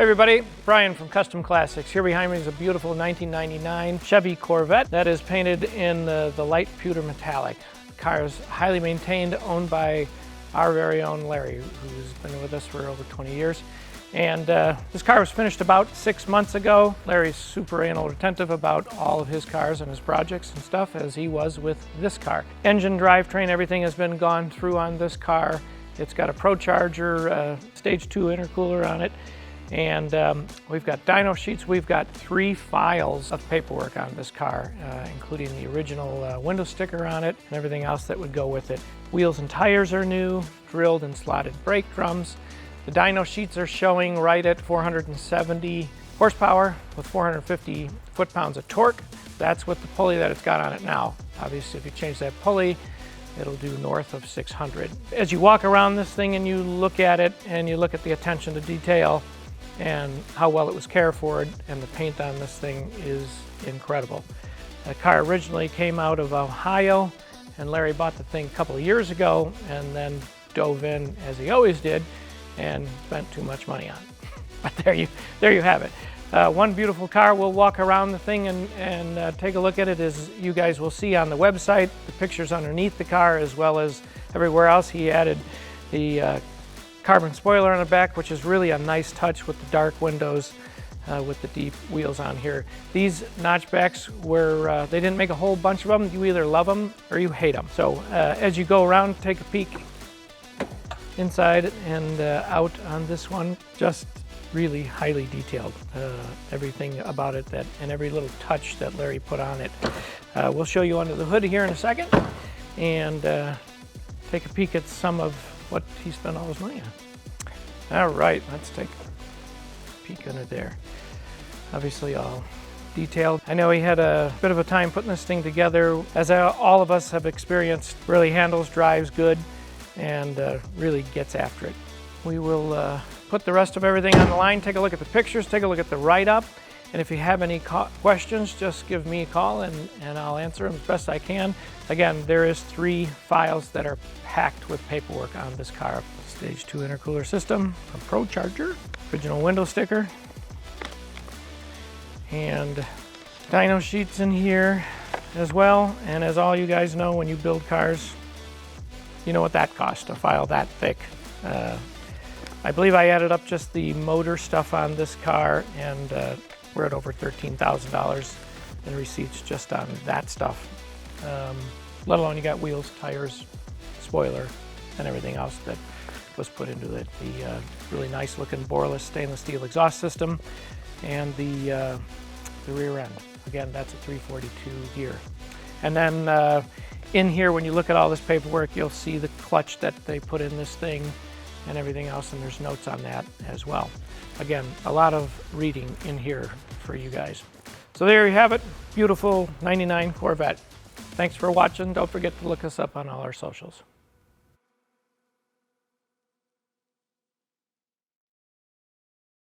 everybody, Brian from Custom Classics. Here behind me is a beautiful 1999 Chevy Corvette that is painted in the light pewter metallic. The car is highly maintained, owned by our very own Larry, who's been with us for over 20 years. And this car was finished about 6 months ago. Larry's super anal retentive about all of his cars and his projects and stuff, as he was with this car. Engine, drivetrain, everything has been gone through on this car. It's got a Supercharged stage 2 intercooler on it. And we've got dyno sheets. We've got 3 files of paperwork on this car, including the original window sticker on it and everything else that would go with it. Wheels and tires are new, drilled and slotted brake drums. The dyno sheets are showing right at 470 horsepower with 450 foot-pounds of torque. That's with the pulley that it's got on it now. Obviously, if you change that pulley, it'll do north of 600. As you walk around this thing and you look at it and you look at the attention to detail and how well it was cared for, and the paint on this thing is incredible. The car originally came out of Ohio, and Larry bought the thing a couple of years ago and then dove in, as he always did, and spent too much money on it. But there you have it. One beautiful car. We'll walk around the thing and take a look at it. As you guys will see on the website, the pictures underneath the car, as well as everywhere else. He added the carbon spoiler on the back, which is really a nice touch with the dark windows, with the deep wheels on here. These notchbacks were, they didn't make a whole bunch of them. You either love them or you hate them. So as you go around, take a peek inside and out on this one. Just really highly detailed, everything about it, and every little touch that Larry put on it. We'll show you under the hood here in a second and take a peek at some of what he spent all his money on. All right, let's take a peek under there. Obviously all detailed. I know he had a bit of a time putting this thing together, as all of us have experienced. Really handles, drives good, and really gets after it. We will put the rest of everything on the line, take a look at the pictures, take a look at the write-up, and if you have any questions, just give me a call and I'll answer them as best I can. Again, there is 3 files that are packed with paperwork on this car. Stage 2 intercooler system, a Supercharged, original window sticker, and dyno sheets in here as well. And as all you guys know, when you build cars, you know what that costs, a file that thick. I believe I added up just the motor stuff on this car, and we're at over $13,000 in receipts just on that stuff. Let alone you got wheels, tires, spoiler, and everything else that was put into it. The really nice looking boreless stainless steel exhaust system, and the rear end. Again, that's a 342 gear. And then in here, when you look at all this paperwork, you'll see the clutch that they put in this thing and everything else, and there's notes on that as well. Again, a lot of reading in here for you guys. So there you have it, beautiful 99 Corvette. Thanks for watching. Don't forget to look us up on all our socials.